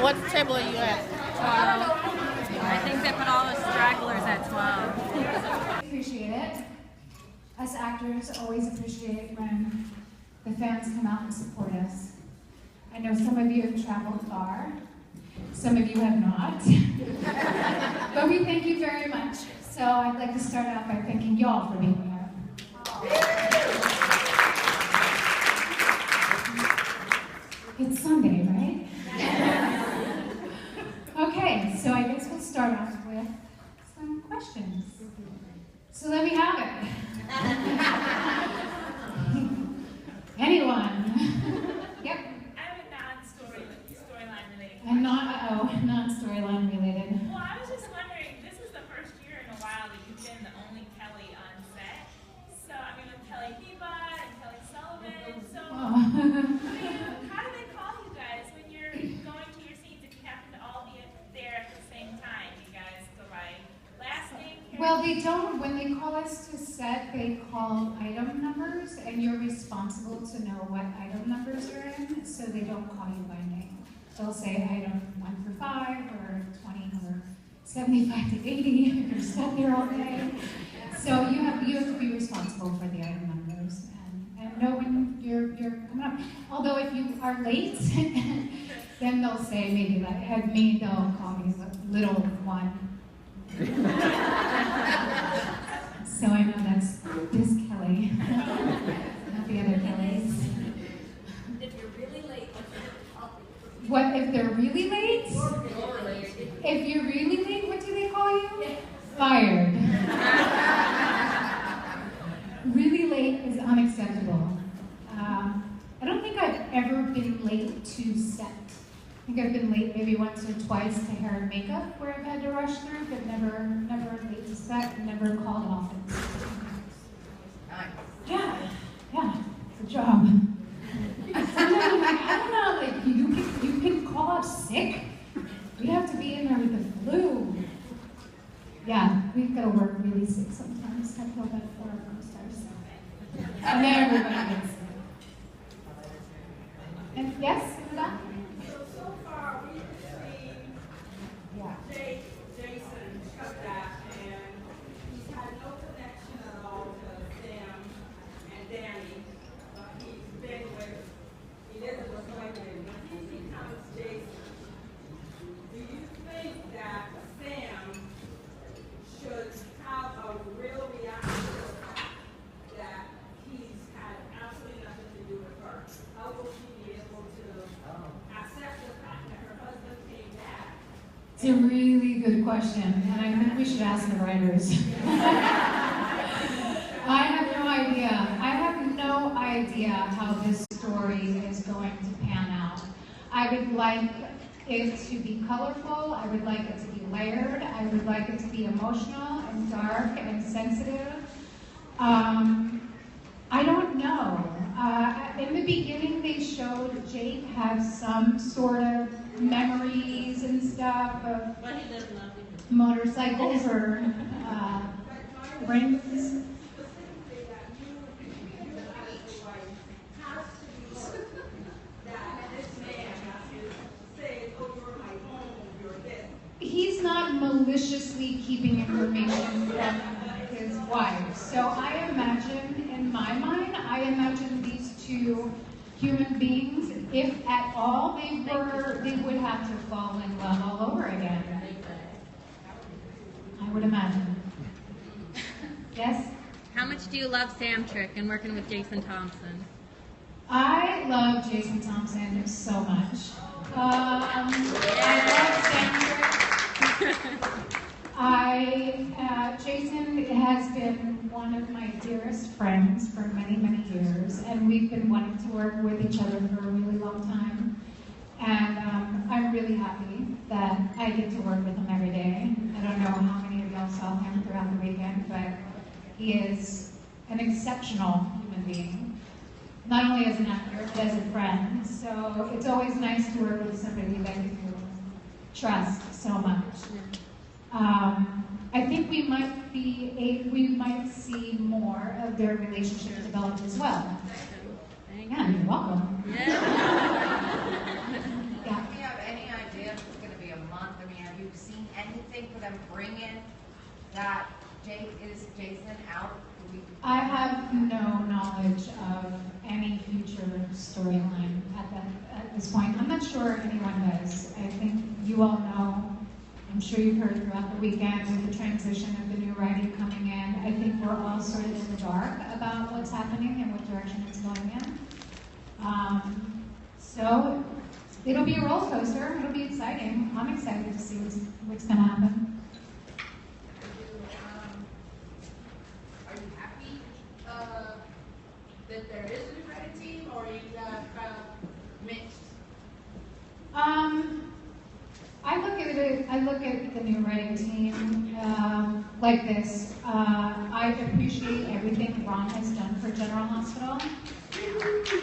What table are you at? 12. I think they put all the stragglers at 12. Appreciate it. Us actors always appreciate when the fans come out and support us. I know some of you have traveled far, some of you have not, but we thank you very much. So I'd like to start out by thanking y'all for being here. It's Sunday, right? Okay, so I guess we'll start off with some questions. So let me have it. Anyone? Yep. I have a non-storyline related. And non-storyline related. Well, I was just wondering, this is the first year in a while that you've been the only Kelly on set. So, I mean, with Kelly Peabody and Kelly Sullivan. So, Oh. how do they call you guys when you're going to your scenes if you happen to all be there at the same time? You guys go by last name? Well, they don't. When they call us to set, they call item numbers, and you're responsible to know what item numbers you're in, so they don't call you by name. They'll say item 1 for 5, or 20, or 75 to 80 if you're stuck there all day. So you have to be responsible for the item numbers and know when you're coming up. Although if you are late, then they'll say maybe like at me they'll call me little one. So I know that's this Kelly, not the other Kellys. If you're really late, What if they're really late? If you're really late, what do they call you? Fired. Really late is unacceptable. I don't think I've ever been late to set. I think I've been late maybe once or twice to hair and makeup where I've had to rush through, but never late to set, and never called off. Yeah, it's a job. Sometimes I'm like, I don't know, like you can call off sick. We have to be in there with the flu. Yeah, we've got to work really sick sometimes. I feel bad for our co-stars. And then everybody gets sick. And yes, in the back? So far, we've seen Jason cut that, and he's had no connection at all to Sam and Danny, but he's been with Elizabeth Wayman. When he becomes Jason, do you think that Sam should have a real reaction to the fact that he's had absolutely nothing to do with her? How will she be able to accept the fact that her husband came back? It's a really good question, and I think we should ask the writers. I have no idea. I have no idea how this story is going to pan out. I would like it to be colorful. I would like it to be layered. I would like it to be emotional and dark and sensitive. I don't know. In the beginning, they showed Jake have some sort of memories and stuff of motorcycles or rings. He's not maliciously keeping information from his wife. So I imagine, in my mind, these two human beings, if at all they would have to fall in love all over again. I would imagine. Yes? How much do you love Sam Trick and working with Jason Thompson? I love Jason Thompson so much. I love Sam Trick. Jason has been one of my dearest friends for many, many years, and we've been wanting to work with each other for a really long time. And I'm really happy that I get to work with him every day. I don't know how many of y'all saw him throughout the weekend, but he is an exceptional human being, not only as an actor, but as a friend. So it's always nice to work with somebody that you trust so much. I think we might see more of their relationship develop as well. Yeah, you're welcome. Yeah. Yeah. Do you have any idea if it's going to be a month? I mean, have you seen anything for them bringing that is Jason out? I have no knowledge of any future storyline at this point. I'm not sure anyone does. I think you all know. I'm sure you've heard throughout the weekend with the transition of the new writing coming in. I think we're all sort of in the dark about what's happening and what direction it's going in. So it'll be a roller coaster. It'll be exciting. I'm excited to see what's going to happen. Are you happy that there is a new writing team, or are you kind of mixed? I look at the new writing team like this. I appreciate everything Ron has done for General Hospital.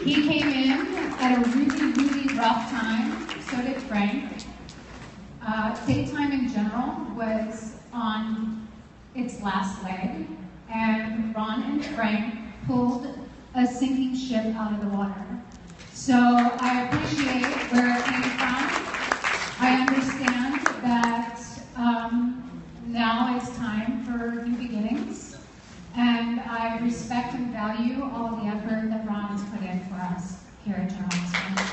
He came in at a really, really rough time. So did Frank. Daytime in general was on its last leg, and Ron and Frank pulled a sinking ship out of the water. So I appreciate where it came from. I understand that now it's time for new beginnings, and I respect and value all the effort that Ron has put in for us here at General Hospital.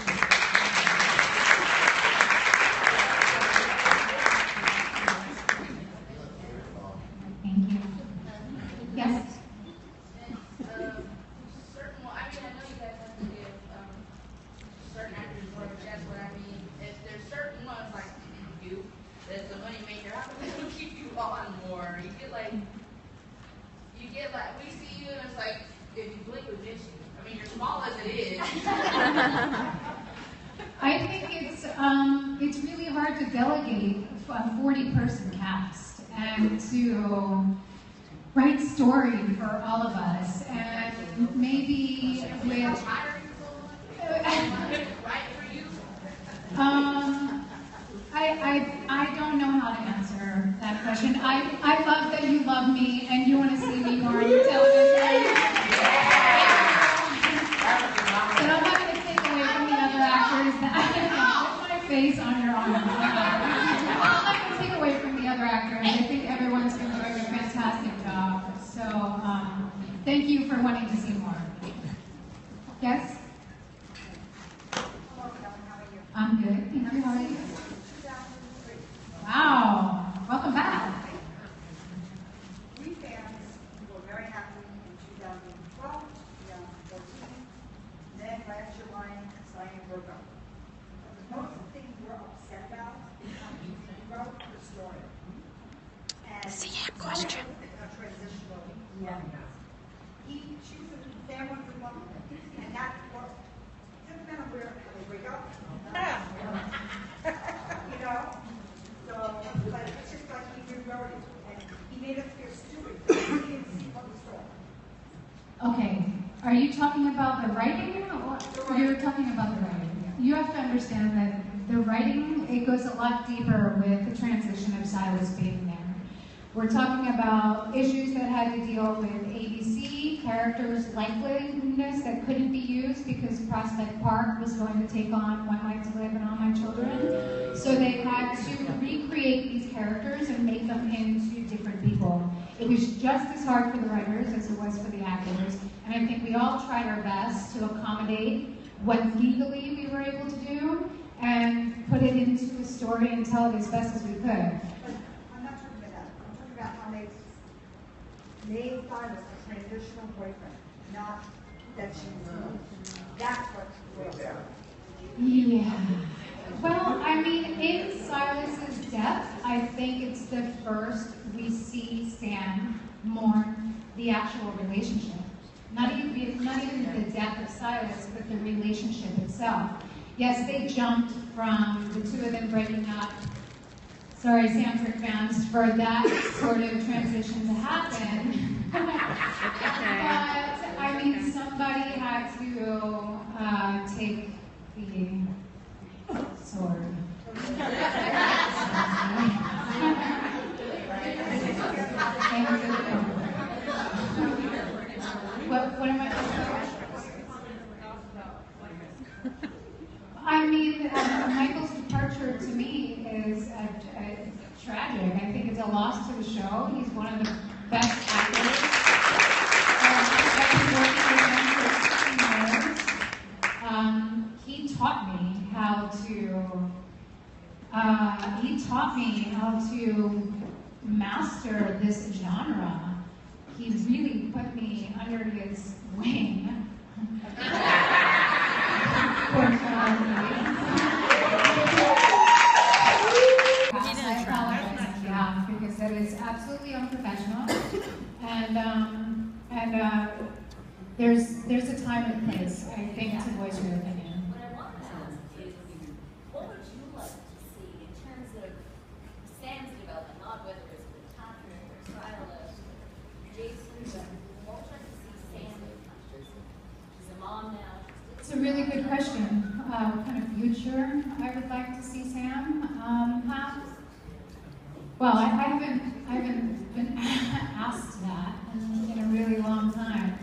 Thank you. Yes? Certain, well, I mean, I know you guys have to give certain actors more of a chance, but I mean, if there's certain ones like you, that's the money maker, how come they don't keep you on more? You get like, we see you and it's like, if you blink, we miss you. I mean, you're small as it is. I think it's really hard to delegate a 40-person cast and to write story for all of us, and maybe with Right for you? I don't know how to answer that question. I love that you love me and you want to see me more on your television. But I'm not going to take away from the other actors that put my face on your arm. I'm not going to take away from the other actors. I think everyone's been doing a fantastic job. So thank you for wanting to see more. Yes? I'm good. Thank you. How are you? Wow. Welcome back. We fans were very happy in 2012, 2014. Then last July, Zion broke up. But most of the things we're upset about is how he wrote the story. And CM question. A transitional woman. She was a family woman, and that's what doesn't matter where they break up. You know? So, but it's just like he rewrote it, and he made us feel stupid. We didn't see what we saw. Okay. Are you talking about the writing, or you're talking about the writing? You have to understand that the writing, it goes a lot deeper with the transition of Silas being there. We're talking about issues that had to deal with ABC, characters' likeliness that couldn't be used because Prospect Park was going to take on One Night to Live and All My Children. So they had to recreate these characters and make them into different people. It was just as hard for the writers as it was for the actors, and I think we all tried our best to accommodate what legally we were able to do and put it into a story and tell it as best as we could. But I'm not talking about that. I'm talking about how they made Silas a transitional boyfriend, not that she was. That's what was. Yeah. Well, I mean, in Silas's death, I think it's the first we see Sam mourn the actual relationship. Not even the death of Silas, but the relationship itself. Yes, they jumped from the two of them breaking up. Sorry, Sanford fans, for that sort of transition to happen. But, I mean, somebody had to take the sword. tragic. I think it's a loss to the show. He's one of the best actors. I've been working with him for 16 years. He taught me how to master this genre. He really put me under his wing. Poor Charlie. I apologize, yeah, because that is absolutely unprofessional, and there's a time and place, I think, to voice your opinion. What I want to ask is, what would you like to see in terms of Sam's development, not whether it's with Patrick or Silas or Jason, but what would you like to see Sam become? She's a mom now. It's a really good question. What kind of future I would like to see Sam have? Well, I haven't been asked that in a really long time.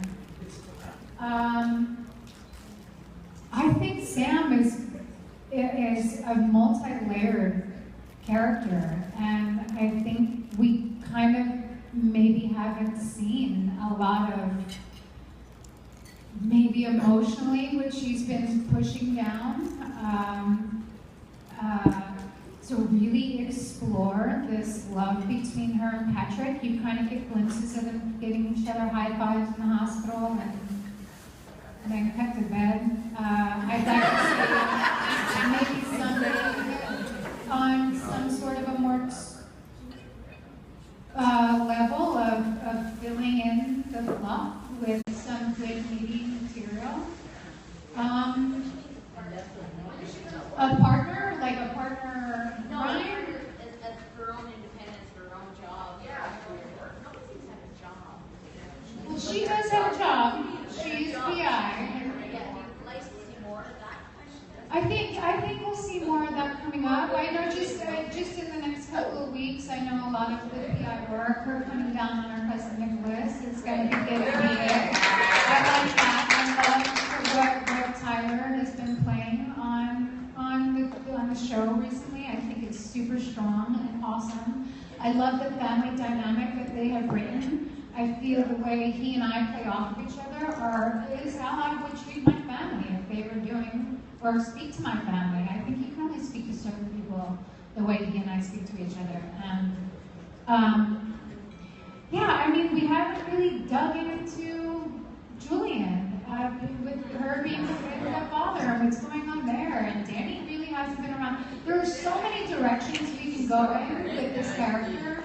I think Sam is a multi-layered character, and I think we kind of maybe haven't seen a lot of maybe emotionally what she's been pushing down. To really explore this love between her and Patrick. You kind of get glimpses of them giving each other high fives in the hospital and then cut to bed. I'd like to see maybe someday on some sort of a more level of filling in the fluff with some good meaty material. A partner, like a partner. No, Ryan? as her own independence, her own job. Yeah. Nobody seems to have a job. Well, she does have a job. She's PI. Yeah, you'd like to see more of that question. I think we'll see more of that coming up. I know just in the next couple of weeks, I know a lot of the PI work. Her coming down on her cousin Nicholas is going to be getting needed. I like that. I love what Tyler has been playing on the show recently. I think it's super strong and awesome. I love the family dynamic that they have written. I feel the way he and I play off of each other is how I would treat my family if they were doing or speak to my family. I think you can only speak to certain people the way he and I speak to each other. And yeah, I mean, we haven't really dug into Julian with her being with her father and what's going on there. And Danny really hasn't been around. There are so many directions we can go in with this character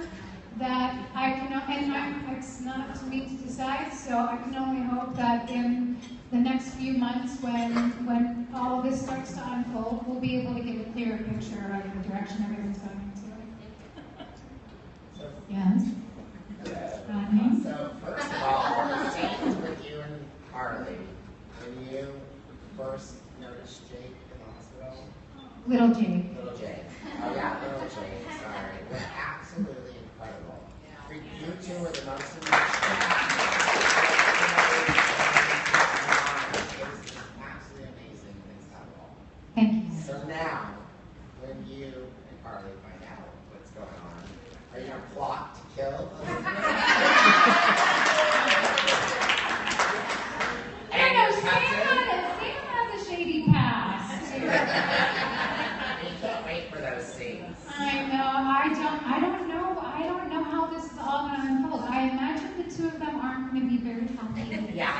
that I can, and it's not up to me to decide, so I can only hope that in the next few months when all of this starts to unfold, we'll be able to get a clearer picture of the direction everything's going into. Yes? So, first of all, scenes with you and Harley, when you first noticed Jake in the hospital? Little Jake. Little Jake. Oh yeah, little Jake, sorry. It was absolutely incredible. You two were the most emotional. It was absolutely amazing and incredible. Thank you. So now, when you and Harley find out what's going on, are you going to plot to kill Elizabeth? Sam has a shady past. You can't wait for those scenes. I know. I don't know how this is all going to unfold. I imagine the two of them aren't going to be very healthy. Yeah.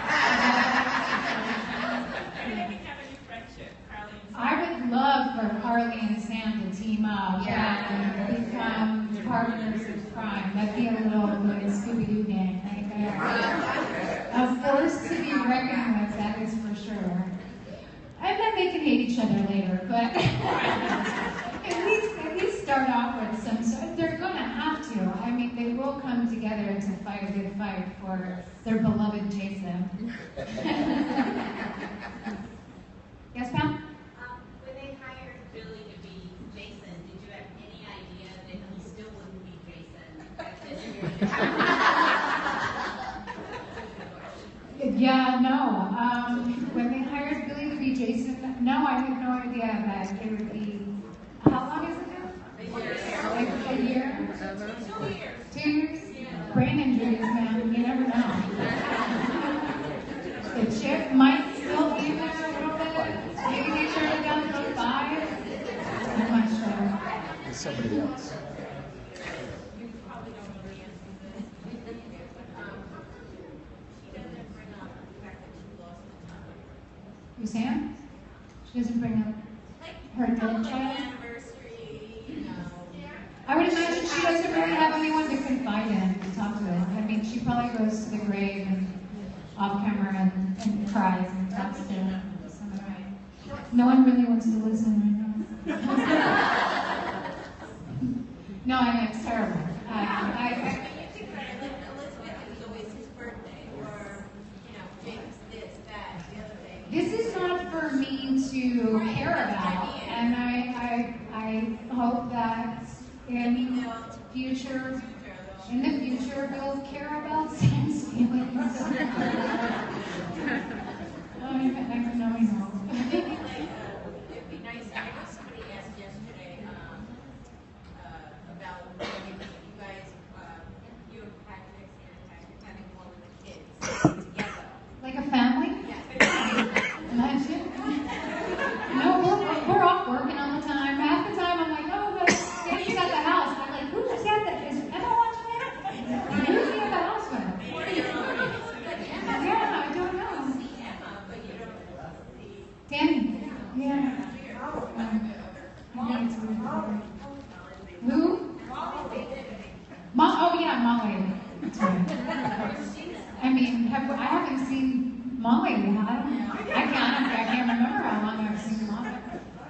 Maybe we have a new friendship, Carly and Sam. I would love for Harley and Sam to team up and become partners in crime. That'd be a little Scooby-Doo gang right there. A force to be reckoned with, that is for sure. And then they can hate each other later, but at least start off with some sort. They're going to have to. I mean, they will come together to fight a good fight for their beloved Jason. Yes, Pam? When they hired Billy to be Jason, did you have any idea that he still wouldn't be Jason at this period? Yeah, no. When they hired Billy to be Jason, no, I had no idea that it would be. How long is it now? A year. Like a year. The chip might still be there a little bit. Maybe they turned it down to 5. I'm not sure. It's somebody else. You Sam? She doesn't bring up her dead child? I would imagine she doesn't really have anyone to confide in and talk to. I mean, she probably goes to the grave and off camera and cries and talks to somebody. No one really wants to listen right now. No, I mean, it's terrible. This is not for me to care about, and I hope that in the future we'll care about Sam's feelings. I know. It'd be nice. I know somebody asked yesterday about you guys, you and Patrick having one of the kids together. Like a family? Yes. Imagine. No, we're off working all the time. Half the time I'm like, oh, but Danny's at the house. And I'm like, who's at the? Is Emma watching it? Who's he at the house with? Yeah, I don't know. Danny. Yeah. I think it's weird. Who? Oh yeah, Molly. That's right. I mean, I haven't seen Molly. I can't remember how long I've seen Molly.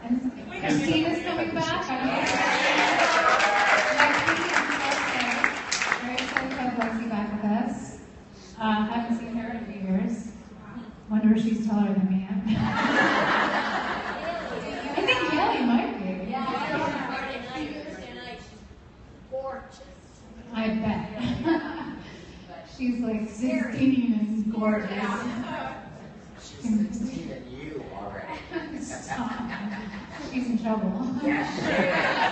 And Christina's coming back. Very excited to have Lexi back with us. Haven't seen her in a few years. Wonder if she's taller than me. I think Kelly might be. Gorgeous. I bet. She's like 16 and gorgeous. She's 16 and you already. Stop. She's in trouble. Yes, she is.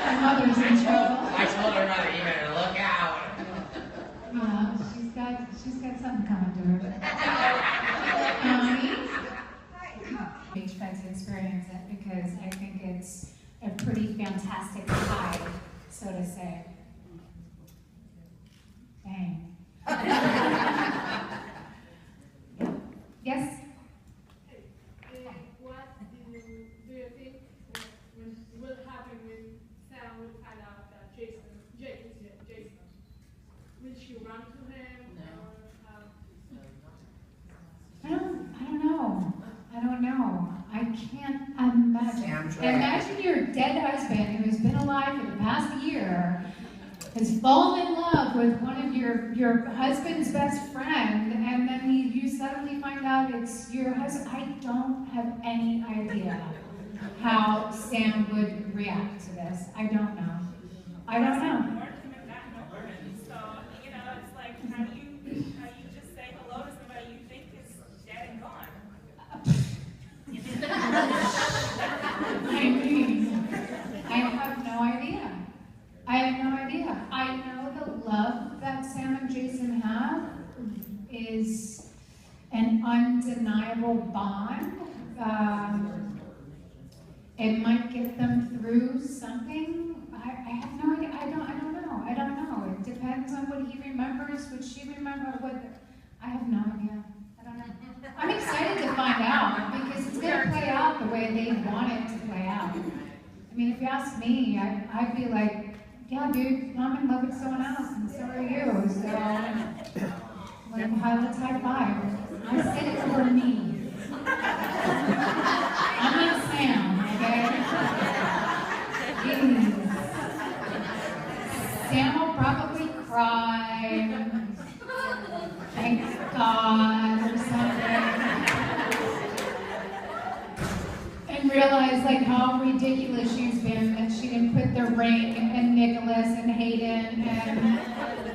Her mother's in trouble. I told her mother, you better look out. Yeah, she's got something coming to her. Beach bed to experience it because I think it's a pretty fantastic high, so to say. Dang. Yes? What do you think will happen when Sam will find out that Jason? Will she run to him? I don't know. I can't imagine. Imagine your dead husband who has been alive for the past year has fallen in love with one of your husband's best friend, and then you suddenly find out it's your husband. I don't have any idea how Sam would react to this. I don't know. So, it's like, how do you just say hello to somebody you think is dead and gone? I mean, I have no idea. I know the love that Sam and Jason have is an undeniable bond. It might get them through something. I have no idea. I don't know. It depends on what he remembers, what she remembers, I have no idea. I don't know. I'm excited to find out because it's going to play out the way they want it to play out. I mean, if you ask me, I'd be like, yeah, dude, I'm in love with someone else, and so are you. So, let's high five. I said it for me. I'm not Sam, okay? Jeez. Sam will probably cry. Thank God or something. And realize like how ridiculous she's been that she didn't put the ring and Nicholas and Hayden and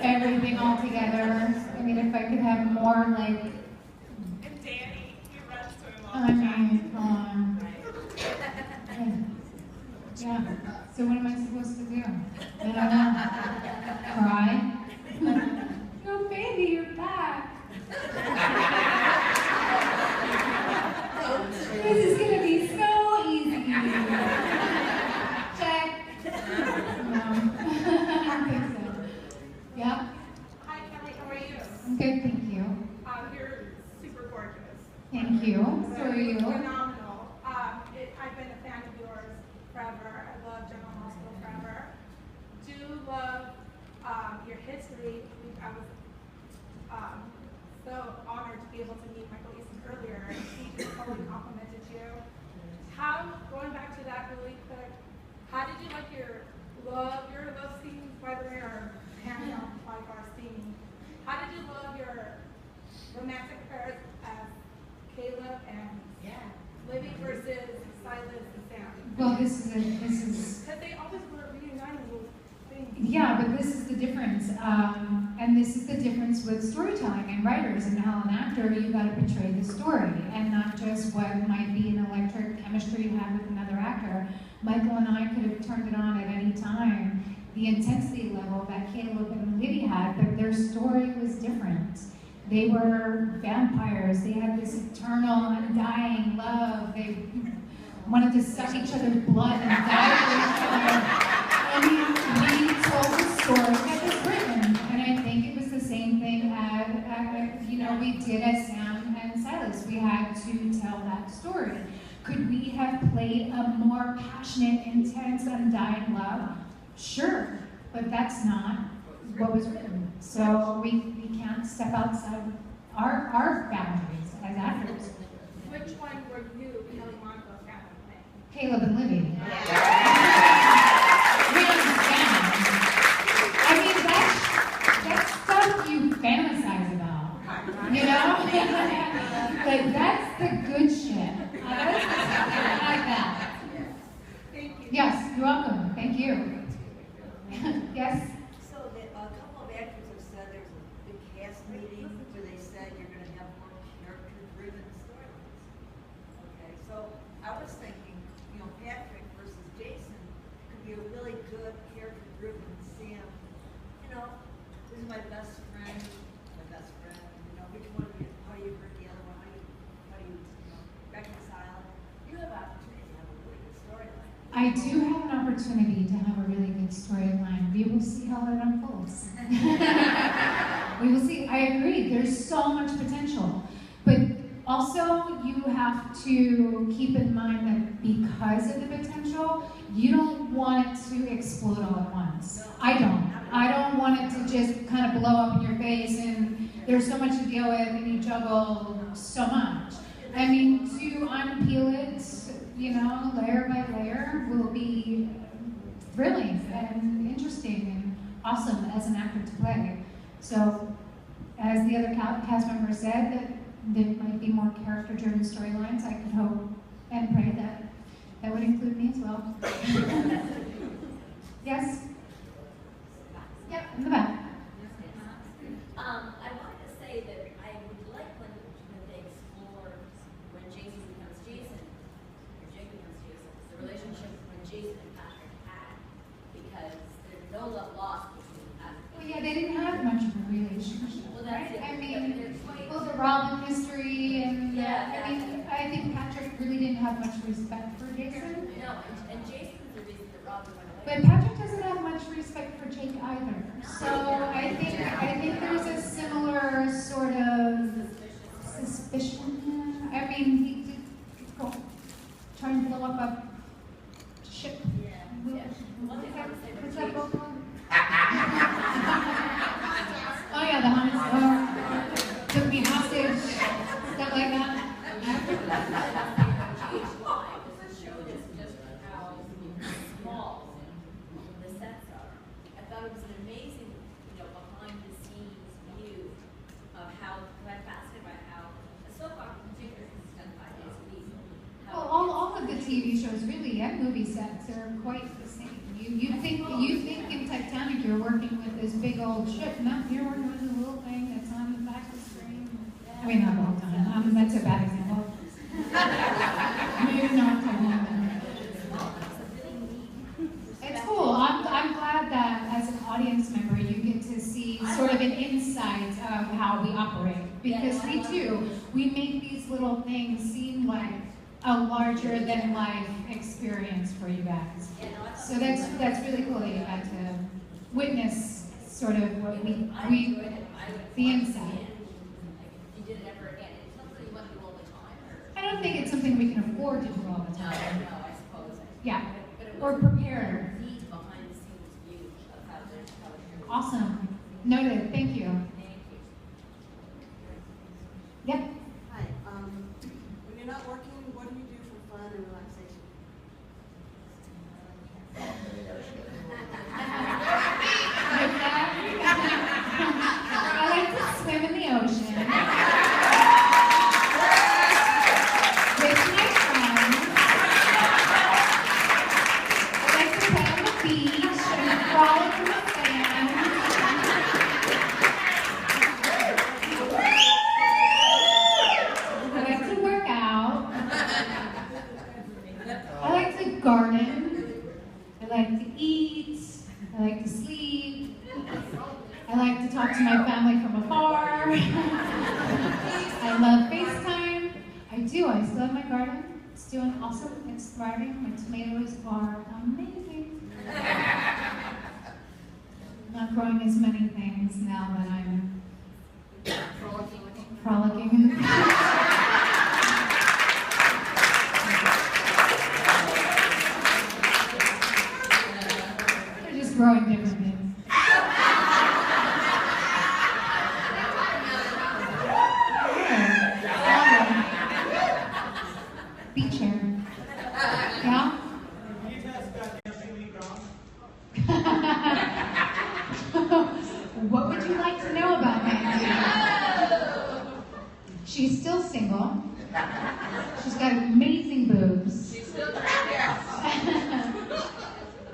everything all together. I mean, if I could have more like. And Danny, he runs to him all the time. Yeah. So what am I supposed to do? I don't know. Cry? No, baby, you're back. Thank you. So are you? Phenomenal. I've been a fan of yours forever. I love General Hospital forever. Do love your history. I was so honored to be able to meet Michael Easton earlier. He just totally complimented you. Going back to that really quick, how did you like your love scenes, by the way, or handing out like our scene? How did you love your romantic affairs as Caleb and Libby versus Silas and Sam? Well, this is. Because they always were reuniting those things. Yeah, but this is the difference. And this is the difference with storytelling and writers, and how an actor, you got to portray the story and not just what might be an electric chemistry you have with another actor. Michael and I could have turned it on at any time. The intensity level that Caleb and Libby had, but their story was different. They were vampires. They had this eternal, undying love. They wanted to suck each other's blood and die for each other. I mean, we told the story that was written, and I think it was the same thing as we did as Sam and Silas. We had to tell that story. Could we have played a more passionate, intense, undying love? Sure, but that's not what was written. So we can't step outside our boundaries as actors. Which one were you, Kelly Monaco, Sam, and Caleb and Libby. We understand. I mean, that's stuff you fantasize about. You know? Like, that's the good shit. I like that. Thank you. Yes, you're welcome. Thank you. Yes? So a couple of actors have said there's a big cast meeting where they said you're going to have more character-driven storylines. Okay, so I was thinking, Patrick versus Jason could be a really good character-driven Sam. This is my best friend. Which one? How do you hurt the other one? How do you reconcile? You have opportunity to have a really good storyline. I do have an opportunity to have a really good storyline. We will see how it unfolds. We will see. I agree. There's so much potential. But also, you have to keep in mind that because of the potential, you don't want it to explode all at once. I don't want it to just kind of blow up in your face and there's so much to deal with and you juggle so much. I mean, to unpeel it, layer by layer will be thrilling and interesting and awesome as an actor to play. So, as the other cast members said, that there might be more character-driven storylines. I could hope and pray that that would include me as well. Yes? Yep, in the back. I wanted to say that I would like when they explore when Jason becomes Jason, or Jake becomes Jason, the relationship when Jason and Patrick had, because there's no love lost between Patrick. Well, yeah, they didn't have much of a relationship, Well, that's right? it. I mean, They're quite- well, the Robin history and, Yeah, I think Patrick really didn't have much respect for Jason. No, and Jason's the reason that Robin went away. But Patrick doesn't have much respect for Jake either. So I think there's a similar sort of suspicion. I mean, he did go try and blow up a ship. What's that boat called? Oh yeah, the Hummus. Took me hostage. Stuff like that. I thought it was an amazing, behind the scenes view of how, I'm fascinated by how a soap opera in particular is done 5 days a week. Well, all of the TV shows really and movie sets are quite the same. You think in Titanic you're working with this big old ship. No, you're working with a little thing that's on the back of the screen. I mean, not the whole time. That's a bad example. Maybe not Titanic. It's cool. I'm glad that as an audience member you get to see sort of an insight of how we operate. Because we too, we make these little things seem like a larger than life experience for you guys. So that's really cool that you got to witness sort of what we the insight. You did it ever again. It's not that you want to do all the time, or we can afford to do all the No, time. no, I suppose. Yeah, But it or wasn't prepare. a neat behind the scenes view of how they're. Awesome. Noted, thank you. Thank you. Yep. Hi, when you're not working, what do you do for fun and relaxation? Like that. I like to swim in the ocean. With my friends. I like to play on the beach and frolic in the sand. I like to work out. I like to garden. I like to eat. I like to sleep. I like to talk to my family from afar. I love FaceTime. I do. I still have my garden. It's doing awesome. It's thriving. My tomatoes are amazing. I'm not growing as many things now that I'm frolicking. They're just growing different things. Beach hair. Yeah? What would you like to know about Nancy? She's still single. She's got amazing boobs. She's still yes.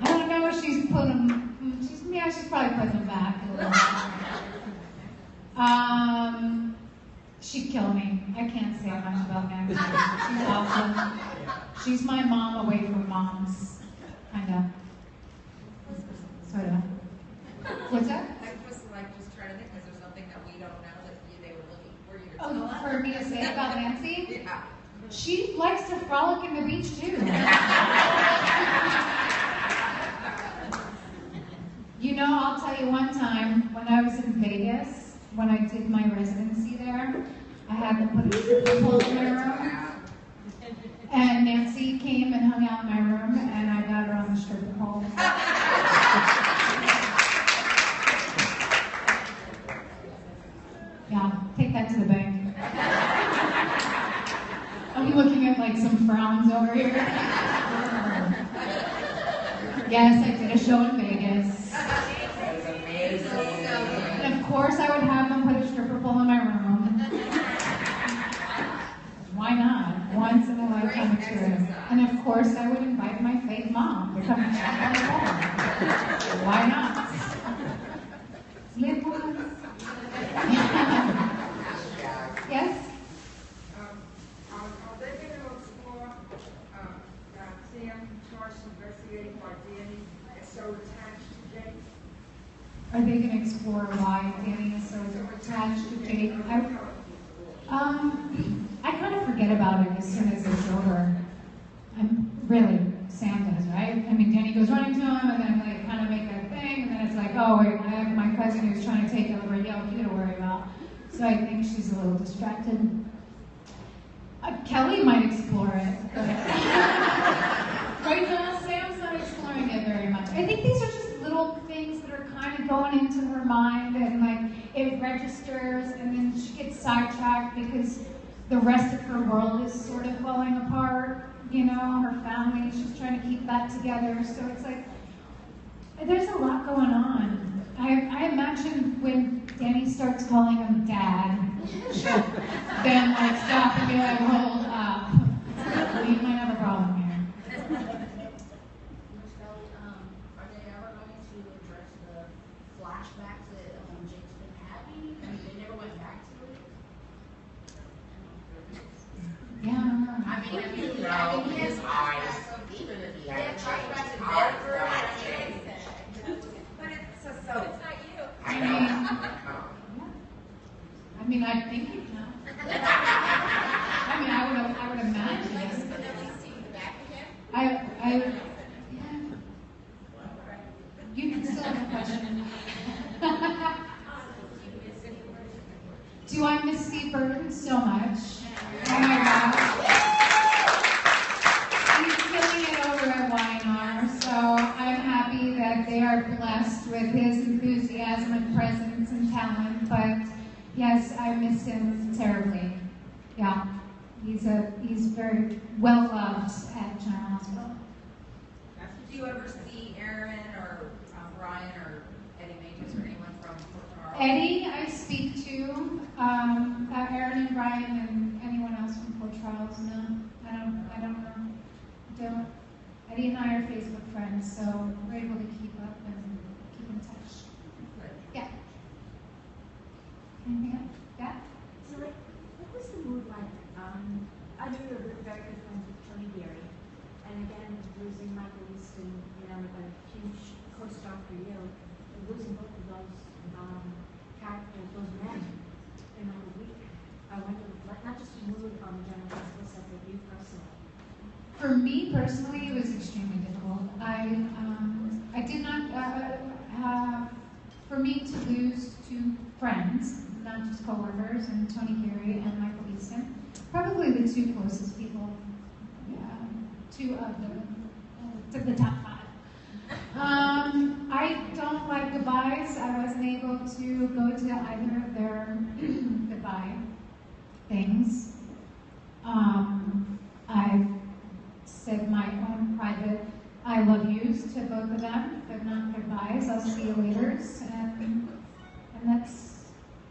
I don't know if she's put them. She's probably putting them back a little bit. She'd kill me. I can't say much about Nancy. She's awesome. She's my mom away from moms. Kinda. Sorta. What's that? I was just trying to think, is there something that we don't know that they were looking for you to Oh, tell us? for me to say about Nancy? Yeah. She likes to frolic in the beach too. You know, I'll tell you one time when I was in Vegas, when I did my residency there, I had to put a stripper pole in my room. And Nancy came and hung out in my room, and I got her on the stripper pole. Yeah, take that to the bank. I'm looking at like some frowns over here. Yes, I did a show in Vegas. That was amazing. And of course I would have them put a stripper pole in my room. Why not? Once in a lifetime experience. And of course I would invite my fake mom to come and check on the pole. Why not? Live once. Yes? Are they going to explore Sam charged investigating why Danny is so attached to Jake? Are they going to explore why Danny is so attached to Jake? I kind of forget about it as soon as it's over. Sam does, right? I mean, Danny goes running to him, and then like kind of make a thing, and then it's like, oh wait, I have my cousin who's trying to take over. Yeah, you to worry about. So I think she's a little distracted. Kelly might explore it, but right now Sam's not exploring it very much. I think these are just little things that are kind of going into her mind, and like it registers, and then she gets sidetracked because the rest of her world is sort of falling apart. You know, her family, she's trying to keep that together. So it's like, there's a lot going on. I imagine when Danny starts calling him Dad, she'll then like stop and be like, hold up. We might have a problem here. Miss Kelly, are they ever going to address the flashbacks that Jake's been having? I mean, they never went back to it. Yeah. I mean, you know, his eyes, even if he had changed, eyes not changed. But it's so. It's not you. I know. I mean, I think you know. I mean, I would imagine. Yeah. You can still have a question. Do I miss Steve Burton so much? Oh my gosh. Yes, I miss him terribly. Yeah, he's very well loved at General Hospital. Do you ever see Aaron or Brian or Eddie Majors or anyone from Port Charles? Eddie, I speak to. Aaron and Brian and anyone else from Port Charles. No, I don't know. Eddie and I are Facebook friends, so we're able to keep up and keep in touch. Yeah. Anything else? Yeah. So, like, what was the mood like? I know you're very good friends with Tony Gary, and again, losing Michael Easton, like a huge co-star for you, and losing both of those characters, those men, in a week. I wonder, not just the mood on the General Hospital set, but you personally. For me personally, it was extremely difficult. I did not for me to lose two friends, not just coworkers, and Tony Gary and Michael Easton, probably the two closest people, two of the top five. I don't like goodbyes. I wasn't able to go to either of their goodbye things. I said my own private I love yous to both of them, but not goodbyes. I'll see you later. And that's,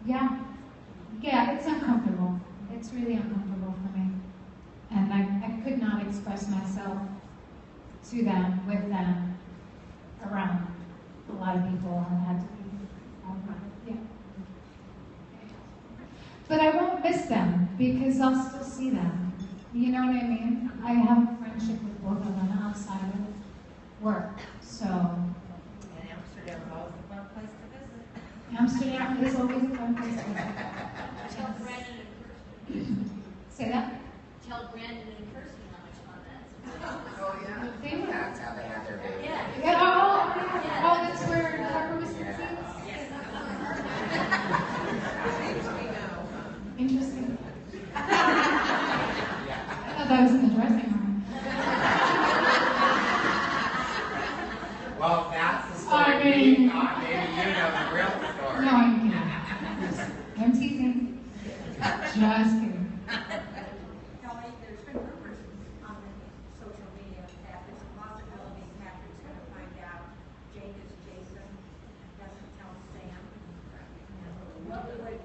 yeah, it's uncomfortable. It's really uncomfortable for me. And I could not express myself to them, with them, around a lot of people. I had to be all private, yeah. But I won't miss them because I'll still see them. You know what I mean? I have a friendship with both of them outside of work, so. And Amsterdam is always a fun place to visit. Amsterdam is always a fun place to visit. Tell Brandon and Kirsten. Say that? Tell Brandon and Kirsten how much fun that's. Oh, yeah. That's how they have their baby. Yeah, oh, that's where Harper was conceived? Interesting. I thought that was in the dressing room. Well, that's the story. I mean, maybe you know the real story. No, I'm kidding. I'm teasing. Just kidding. Kelly, there's been rumors on the social media that there's a possibility Patrick's going to find out Jake is Jason, doesn't tell Sam. What would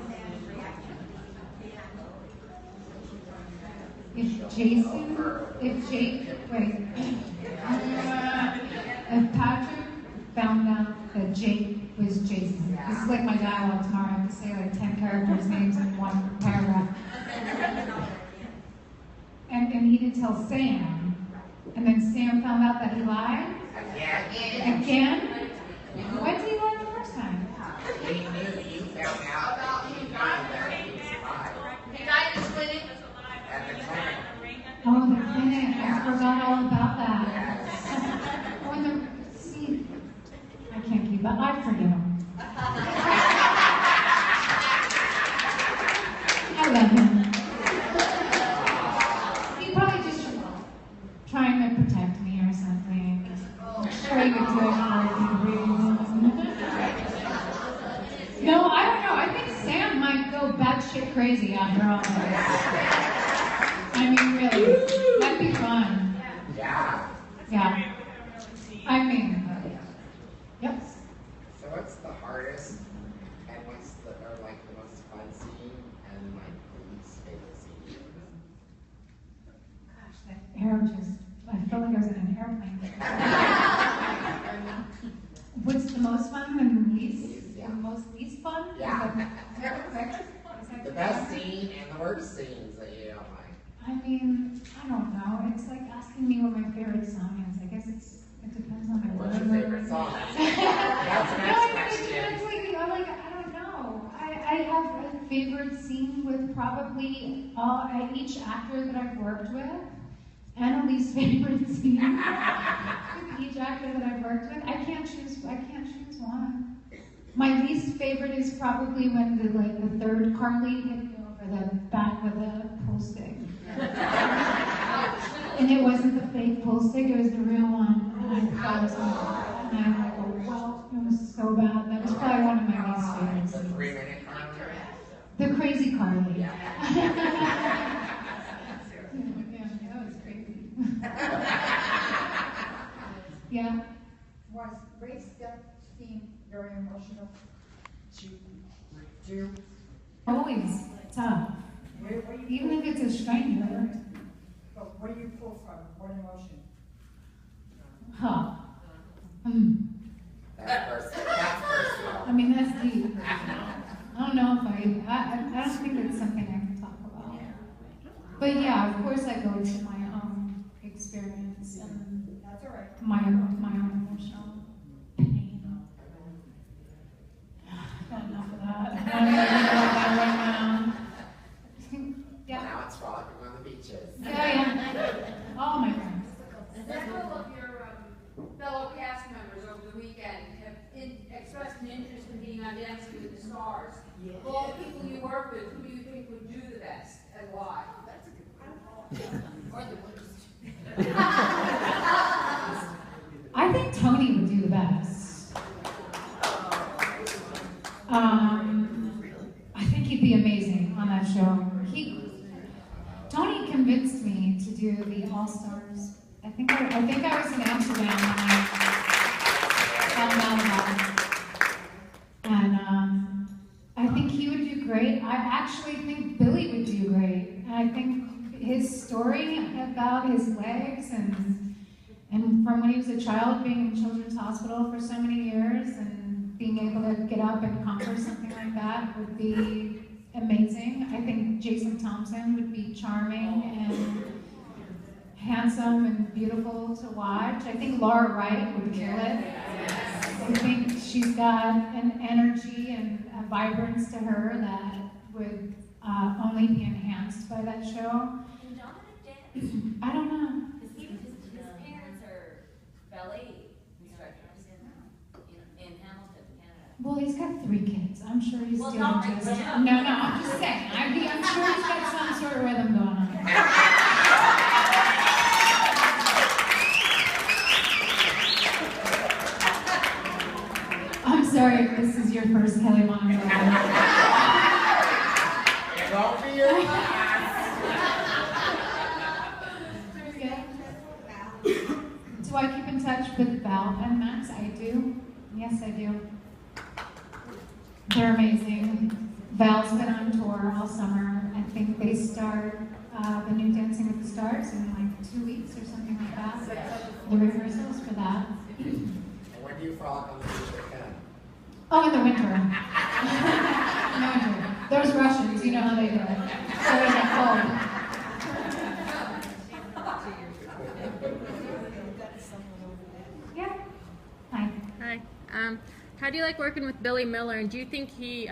Sam's reaction be? If Patrick found out that Jake was Jason, this is like my dialogue tomorrow. I have to say like 10 characters' names in one paragraph. And he didn't tell Sam, and then Sam found out that he lied? Again? When did he lie the first time? He knew you found out that he lied. He died in clinic. At the time. Oh, the clinic. I forgot all about that. Or see, I can't keep up. I forgive him. I love him. He's probably just trying to protect me or something. I'm sure he would do it for a reason. No, I don't know. I think Sam might go batshit crazy after all this. I mean, really, that'd be fun. Yeah. Yeah. I mean, yep. So what's the hardest and what's the most fun scene and the least favorite scene? Gosh, that air I felt like I was in an airplane. What's the most fun and least? Yeah. The most least fun? Yeah. Is that correct? The best scene and the worst scenes that you don't like. I mean, I don't know. It's like asking me what my favorite song is. I guess it depends on my mood. What's your favorite song? That's the next question. I don't know. I have a favorite scene with probably each actor that I've worked with, and a least favorite scene with each actor that I've worked with. I can't choose one. My least favorite is probably when the third Carly hit me over the back with a pool stick. And it wasn't the fake pool stick, it was the real one. And I was like, oh, well, it was so bad. That was probably one of my least favorites. The 3-minute The crazy Carly. Yeah. That was crazy. Yeah. Was Ray's death scene very emotional to do? Always tough. Even if it's a stranger. But where do you pull from? What emotion? Huh. That's personal. I mean, that's deep. I don't know if I don't think it's something I can talk about. But yeah, of course I go to my own experience and That's all right. my own emotional pain. Got enough of that. I don't know about that right now. Yeah. Now it's frolicking on the beaches. Yeah. All my friends. Several of your fellow cast members over the weekend have expressed an interest in being on Dancing with the Stars. Of all the people you work with, who do you think would do the best and why? That's a good question. Or the worst. I think Tony would do the best. I think he'd be amazing on that show. Tony convinced me to do the All Stars. I think I was in Amsterdam when I found out about it. And I think he would do great. I actually think Billy would do great. I think his story about his legs and from when he was a child being in Children's Hospital for so many years and being able to get up and conquer something like that would be amazing. I think Jason Thompson would be charming and handsome and beautiful to watch. I think Laura Wright would kill it. I think she's got an energy and a vibrance to her that would only be enhanced by that show. Can Dominic dance? I don't know. His parents are ballet instructors in Hamilton, Canada. Well, he's got 3 kids. I'm sure he's Well, doing Dominic, just... yeah. No, I'm just saying. I'm sure he's got some sort of rhythm going on. I'm sorry if this is your first Kelly monologue. It won't be your last. Do I keep in touch with Val and Max? I do. Yes, I do. They're amazing. Val's been on tour all summer. I think they start the new Dancing with the Stars in like 2 weeks or something like that. The rehearsals for that. And when do you frolic on the beach again? Oh, in the winter. In the winter. Those Russians, you know how they do it. So they get cold. Yeah. Hi. Hi. How do you like working with Billy Miller? And do you think he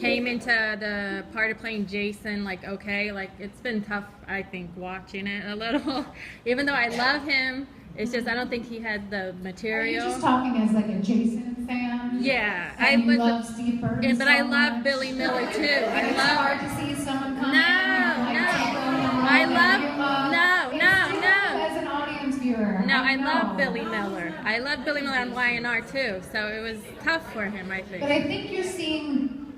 came into the part of playing Jason like okay? Like it's been tough, I think, watching it a little. Even though I love him, it's just I don't think he had the material. Are you just talking as like a Jason fan? Yeah, And you love Steve Burton but so I love much? Billy Miller too. And it's hard to see someone come in and like take over the role I that love you love. no. As an audience viewer. No, I know. love Billy Miller. I love Billy Miller on YNR too, so it was tough for him, I think. But I think you're seeing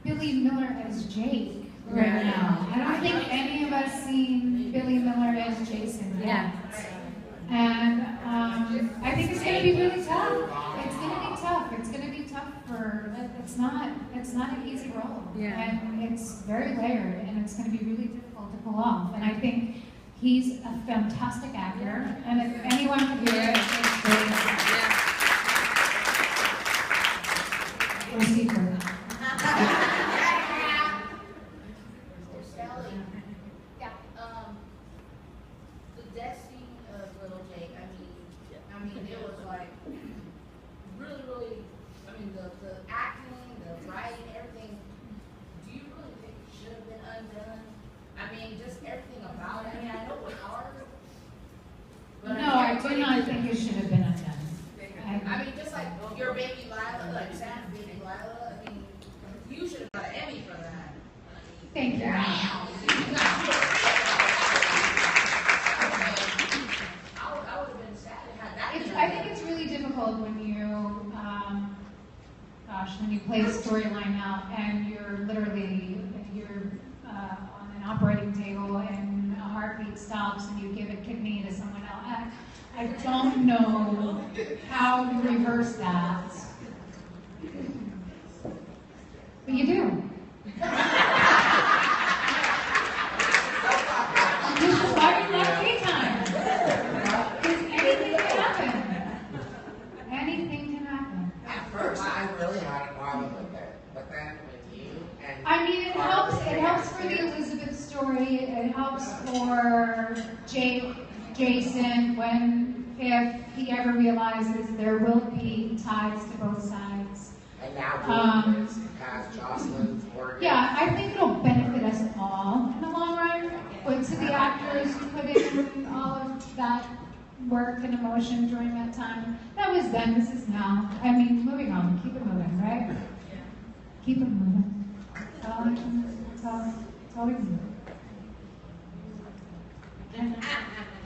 Billy Miller as Jake right now. I don't think any of us seen Billy Miller as Jason yet. And I think it's going to be really tough. It's going to be tough. It's going to be tough for. It's not an easy role. Yeah. And it's very layered, and it's going to be really difficult to pull off. And I think he's a fantastic actor, and if anyone can do it, it's great. Or Steve Burton. Kelly, the death scene of little Jake, I mean, it was like really, I mean, the acting, the writing, everything. Do you really think it should have been undone? I mean, just everything about it. I mean, I know it was hard. But No, I do not think it should have been undone. I mean, just like your baby Lila, like Sam's baby Lila, I mean, you should have got an Emmy for that. Thank you. I would have been sad to have that. I think it's really difficult when you, when you play a storyline out and I don't know how to reverse that. But you do. This is why we love free time. Because anything can happen. Anything can happen. At first, I really had a problem with it, but then with you and I mean, it helps. It helps for the Elizabeth story. It helps for Jason if he ever realizes there will be ties to both sides. And now Jason has Jocelyn's organ. Yeah, I think it'll benefit us all in the long run. But to the actors who put in all of that work and emotion during that time, that was then, this is now. I mean, moving on, keep it moving, right? Keep it moving. That's all we can do.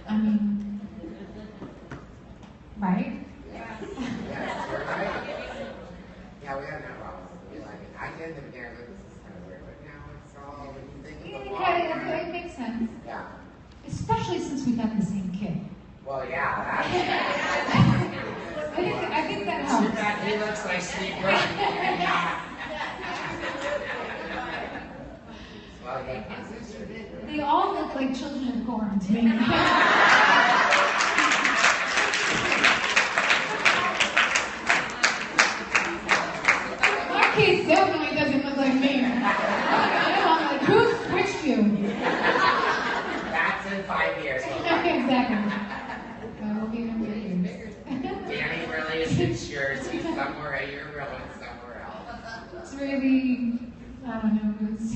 I mean, right? Yeah, you're right. Yeah, we have no problems. We like it. I did in the beginning, but this is kind of weird, but now it's all, when you think of the Okay, it makes sense. Yeah. Especially since we got the same kid. Well, yeah, I think that helps. He looks like Steve Burke. Well, yeah. They all look like children in quarantine. My kid definitely doesn't look like me. I'm like, who switched you? That's in 5 years. Exactly. We'll be in 3 years. Danny really isn't sure. He's somewhere, you're really somewhere else. It's really, I don't know, it's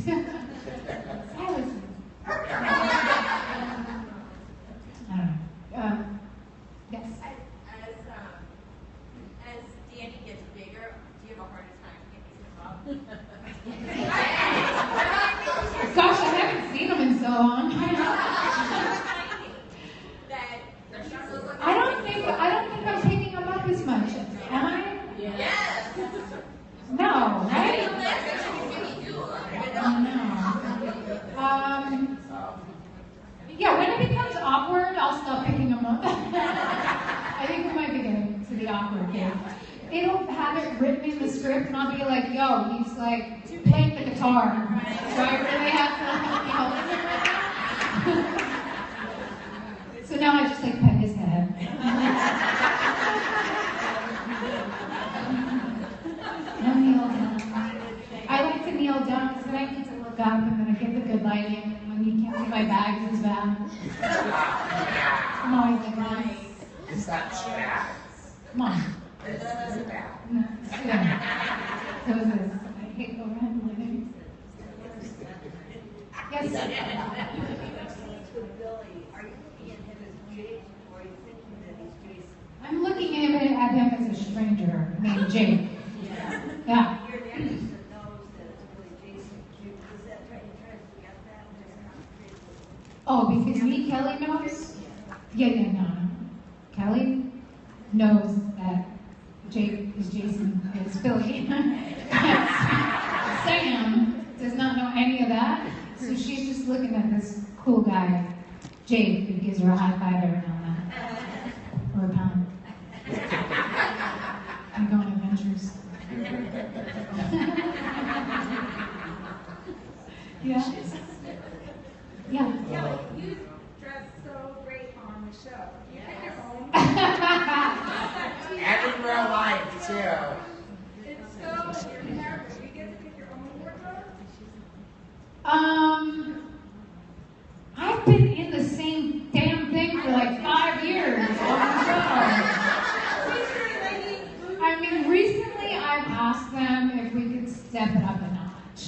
I don't know. Yes. As Danny gets bigger, do you have a harder time picking him up? Gosh, I haven't seen him in so long. I don't think I'm picking him up as much. Am I? Yes. No, right? Yeah, when it becomes awkward, I'll stop picking him up. I think we might be getting to the awkward phase. They don't have it written in the script, and I'll be like, yo, he's like playing the guitar. So I really have to help him. So now I just like pet his head. No kneel down. I like to kneel down because then I need to look up and then I get the good lighting. And when you can't see my bags, it's bad. I'm always like, nice. It's not bad. Come on. This is bad. Yeah. So is this. I hate overhead lighting. Yes. With Billy, are you looking at him as Jake, or are you thinking that he's Jason? I'm looking at him as a stranger named Jake. Yeah. You're the actress that knows that it's really Jason. Is that trying to forget that? Oh, because me, Kelly knows? Yeah, no. Kelly knows that Jake is Jason is Billy. Sam does not know any of that, so she's just looking at this cool guy, Jake, who gives her a high five every now and then. Or a pound. I go on adventures. Yeah. Yeah. Kelly, you dress so great on the show. You pick your own. And in real life, too. It's so your character. You get to pick your own wardrobe. I've been in the same damn thing for like 5 years on the show. I mean, recently I've asked them if we could step it up a notch.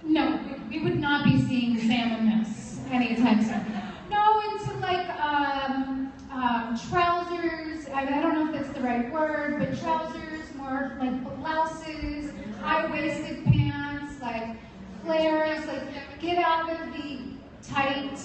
No, we would not be seeing Sam in this anytime soon. No, into like trousers. I don't know if that's the right word, but trousers, more like blouses, high-waisted pants, like flares, like get out of the tight,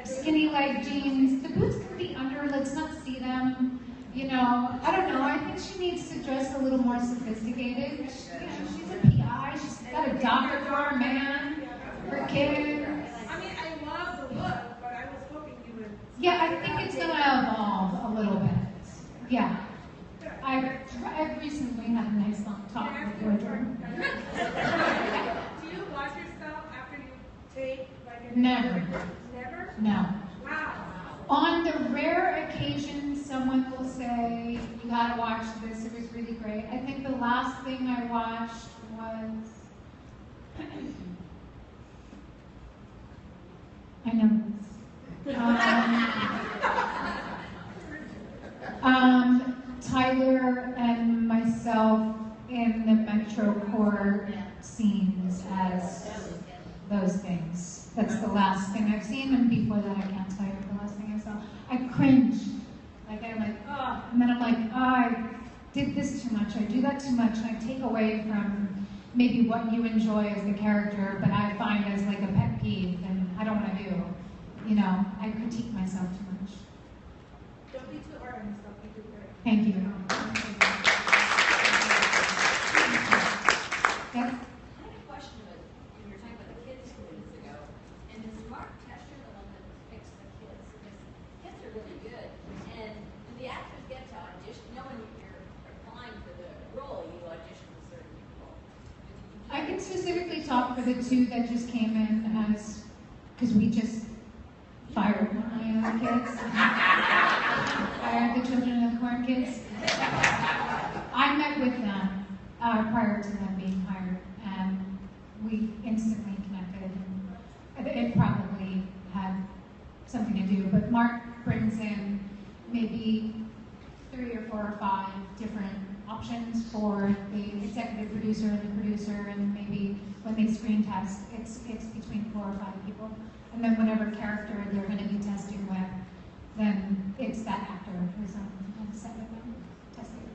skinny leg jeans. The boots can be under, let's not see them. You know, I don't know. I think she needs to dress a little more sophisticated. She's a PI. She's got a doctor for her man, her kid. I mean, I love the Yeah. I've recently had a nice long talk with the wardrobe. Do you wash yourself after you take like a Never. Never? No. Wow. On the rare occasion someone will say, you gotta watch this, it was really great. I think the last thing I watched was, I know this. Tyler and myself in the Metro Court scenes as those things. That's the last thing I've seen, and before that I can't tell you the last thing I saw. I cringe. Like I'm like, oh, and then I'm like, oh, I did this too much, I do that too much, and I take away from maybe what you enjoy as the character, but I find as like a pet peeve, and I don't want to do. You know, I critique myself too much. Don't be too hard on yourself. You do great. Thank you. Yes? I had a question about, when you were talking about the kids 2 minutes ago, and is Mark Tesher the one that picks the kids? Because kids are really good, and do the actors get to audition, knowing you're applying for the role, you audition for certain people? I can specifically talk for the two that just came in as, because we just fired one of my other kids. Fired the Children of the Corn kids. I met with them prior to them being hired, and we instantly connected, and it probably had something to do, but Mark brings in maybe 3 or 4 or 5 different options for the executive producer and the producer, and maybe when they screen test, it's between 4 or 5 people. And then whatever character they're going to be testing with, then it's that actor who's on the set with them, testing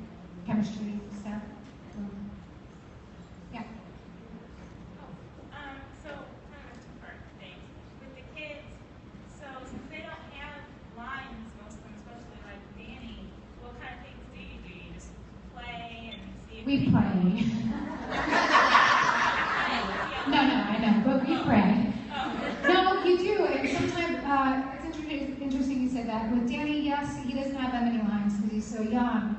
chemistry stuff. Yeah. So kind of a two-part thing. With the kids, so since they don't have lines, most of them, especially like Danny, what kind of things do? You just play and see if We pray. No, I know, but we pray. No, you do, and sometimes, it's interesting you said that. With Danny, yes, he doesn't have that many lines because he's so young.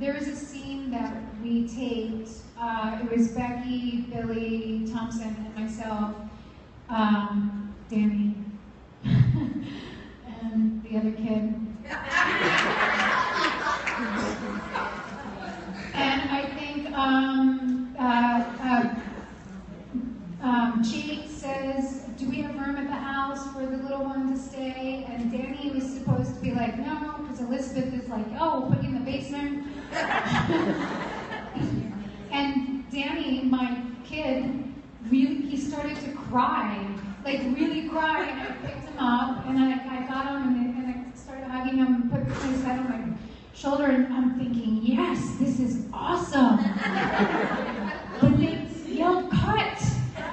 There is a scene that we taped, it was Becky, Billy, Thompson, and myself, Danny, and the other kid. And I think, Jake says, do we have room at the house for the little one to stay? And Danny was supposed to be like, no, because Elizabeth is like, oh, we'll put you in the basement. And Danny, my kid, he started to cry, like really cry, and I picked him up, and I got him, and I started hugging him, and put his head on my shoulder, and I'm thinking, yes, this is awesome. But they yelled, cut!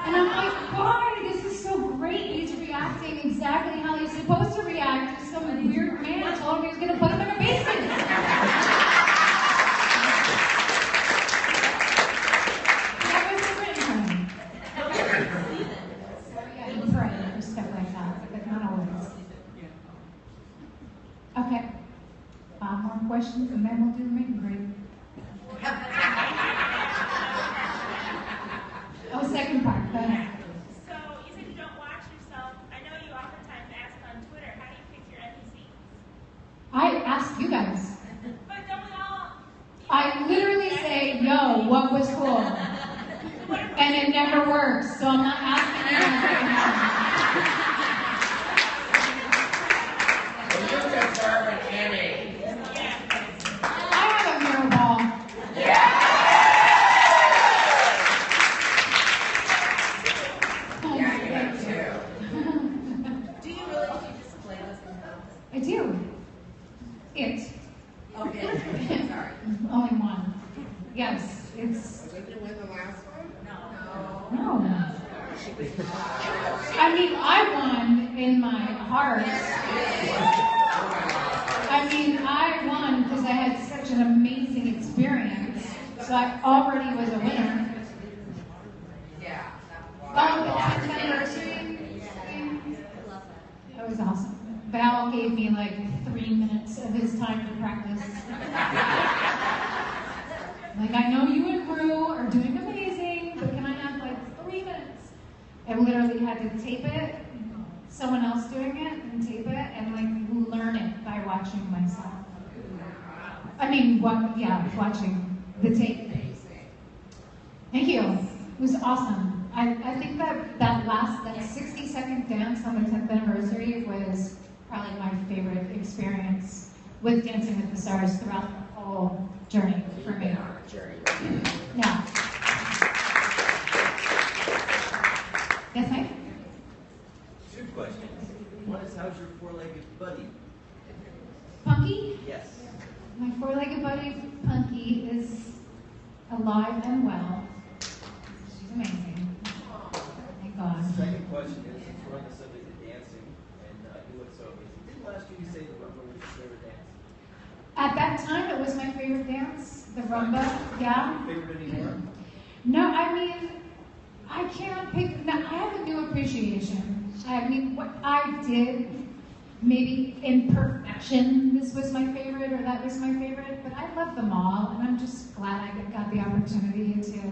And I'm like, why? This is so great. He's reacting exactly how he's supposed to react. Some weird man told him he was going to put him in a basement. That wasn't written for him. So yeah, you pray for stuff like that, but not always. Okay. 5 more questions, and then we'll do the meet and greet. Oh, second part, go ahead. So you said you don't watch yourself. I know you oftentimes ask on Twitter, how do you pick your NPCs? I asked you guys. But don't we all? I literally say, yo, what was cool? And it never works, so I'm not asking you guys. You deserve an Emmy. I have a mirror ball. Yeah! Do you really just play this in house? I do. Okay. Sorry. Only one. Yes, it's. Did you win the last one? No. I mean, I won in my heart. I mean, I won because I had such an amazing experience. So I already was a winner. Yeah. Oh, the 10th anniversary thing? That was awesome. Val gave me like 3 30 minutes of his time to practice. Like, I know you and Rue are doing amazing, but can I have like 3 minutes? And literally had to tape it, someone else doing it, and tape it, and like learn it by watching myself. I mean, watching the tape. Thank you. It was awesome. I think that 60-second dance on the 10th anniversary was probably my favorite experience with Dancing with the Stars throughout the whole journey for me. Yeah. Yes, Mike? 2 questions. One is, how's your 4-legged buddy? Punky? Yes. My 4-legged buddy, Punky, is alive and well. She's amazing. Thank God. Second question is, since we're on the subject of dancing, and you look so amazing, didn't last year you say the rumba was your favorite dance? At that time, it was my favorite dance, the rumba. Yeah. Your favorite anymore? No, I mean, I can't pick. Now, I have a new appreciation. I mean, what I did, maybe in perfection, this was my favorite or that was my favorite, but I love them all, and I'm just glad I got the opportunity to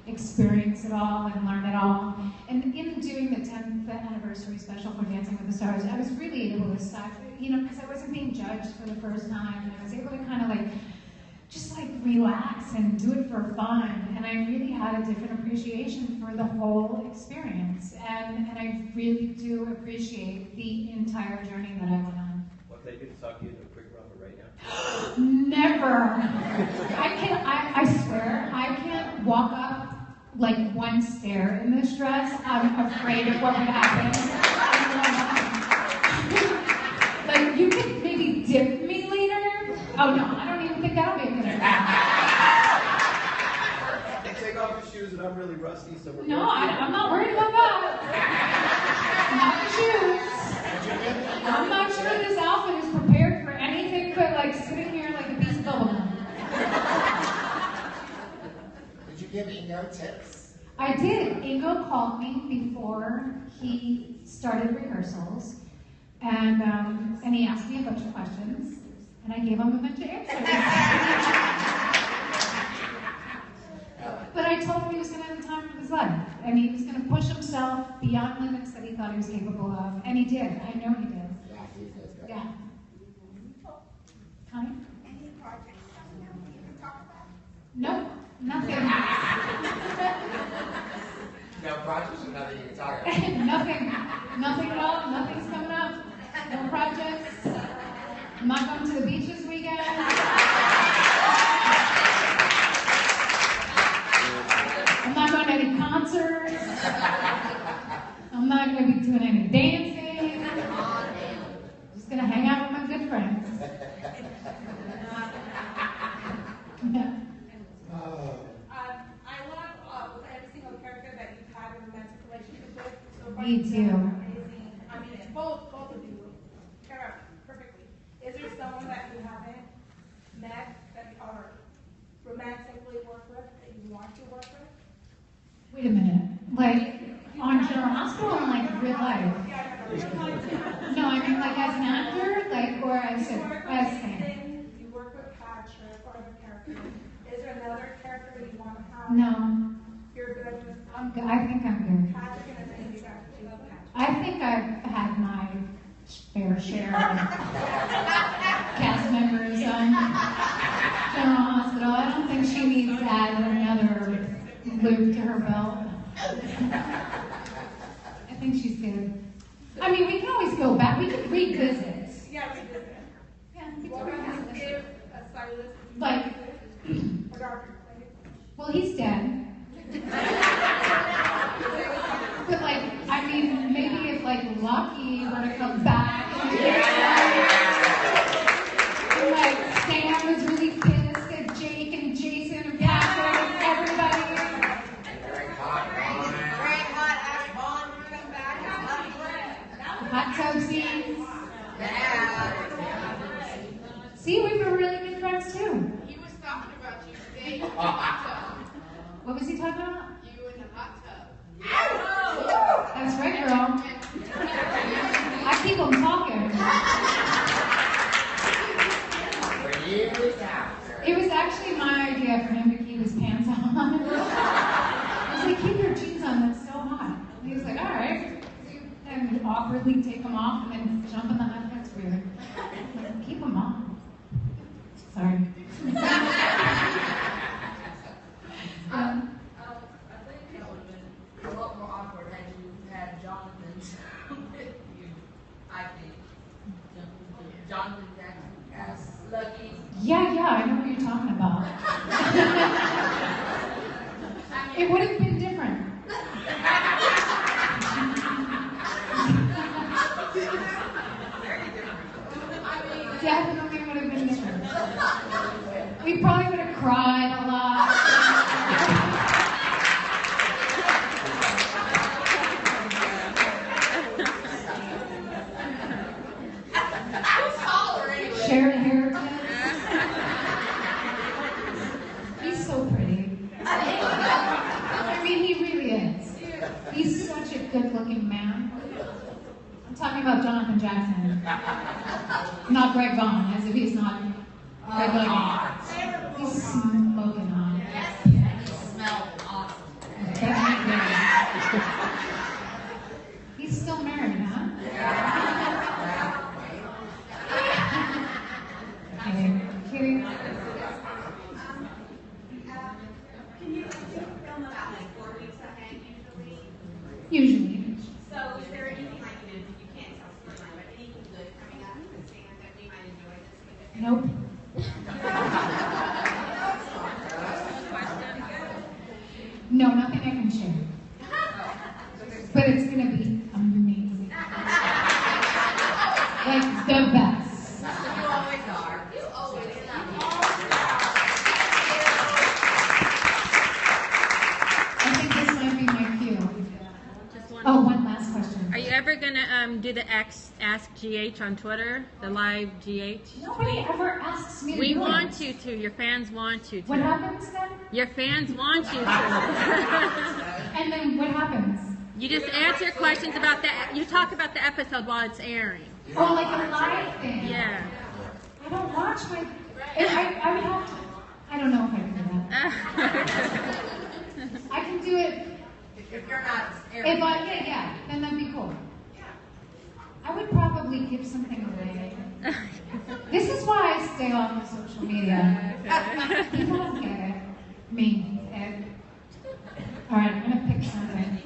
experience it all and learn it all. And in doing the 10th anniversary special for Dancing with the Stars, I was really able to stop, because I wasn't being judged for the first time, and I was able to kind of just relax and do it for fun. And I really had a different appreciation for the whole experience. And I really do appreciate the entire journey that I went on. Well, can I get to talk you into a quick rumba right now? Never. I swear, I can't walk up one stair in this dress. I'm afraid of what would happen. You could maybe dip me later. Oh no, I don't even think that'll be a good idea. Take off your shoes, and I'm really rusty, so we're No, I'm not worried about that. Not the shoes. I'm not sure this outfit is prepared for anything but sitting here like a piece of bubblegum. Did you give Ingo tips? I did. Ingo called me before he started rehearsals, and he asked me a bunch of questions, and I gave him a bunch of answers. But I told him he was going to have the time of his life, and he was going to push himself beyond limits that he thought he was capable of, and he did. I know he did. Yeah, he does good. Yeah. Connie? Any projects coming up you can talk about? Nope, nothing. No projects or nothing you can talk about? Nothing at all. Nothing's coming up. No projects. I'm not going to the beach this weekend. I'm not going to any concerts. I'm not going to be doing any dancing. I'm just going to hang out with my good friends. Yeah. I love every single character that you've had a romantic relationship with. So far, Me you've too. done amazing. I mean, it's both of you pair up perfectly. Is there someone that you haven't met that are romantically work with that you want to work with? Wait a minute. On General Hospital or real life? No, I mean as an actor, or as Sam. You work with Patrick or other characters. Is there another character you want to have? No. You're good with I'm good. I think I'm good. Patrick and then you got to love Patrick. I think I've had my fair share of cast members on General Hospital. I don't think she needs to add another loop to her belt. I think she's good. I mean, we can always go back. We can revisit. Yeah, revisit. Yeah, we What can would you revisit. give a stylist? Well, he's dead. But I mean, maybe if Lucky were to come back, Sam was really pissed at Jake and Jason and Patrick and everybody. Hot tub scenes. See, we were really good friends too. He was talking about you today. What was he talking about? You in the hot tub. That's right, girl. I keep them talking. awkwardly take them off and then jump in the hot. That's weird. Like, keep them on. Sorry. I think that would have been a lot more awkward had you had Jonathan with you. I think. Jonathan Jackson as Lucky. Yeah, I know what you're talking about. It would have been different. Definitely would have been different. We probably would have cried a lot. Shared inheritance. He's so pretty. I mean, he really is. He's such a good-looking man. I'm talking about Jonathan Jackson. Not Greg Vaughn, as if he's not Greg Vaughn. He's smoking hot. Yes, and he smells awesome. He's still married, huh? Kidding. Can you film about like 4 weeks ahead usually? Usually. So is there anything like you can't tell storyline, but anything good coming up with Sam that we might enjoy this week? Nope. No, nothing I can share. But it's gonna be amazing. Like the best. You always are. You always I think this might be my cue. Just one. Oh, one last question. Are you ever gonna do the Ask GH on Twitter, the live GH? Nobody ever asks me to We do want it. you to. Your fans want you to. What happens then? Your fans want you to. And then what happens? You just answer questions about that. You talk about the episode while it's airing. Oh, like a live thing. Yeah. I don't watch my. I would have to. I don't know if I can do that. I can do it. If you're not If I, yeah, then that'd be cool. I would probably give something away. This is why I stay off of social media. People don't get it. Me, Ed. All right, I'm gonna pick something.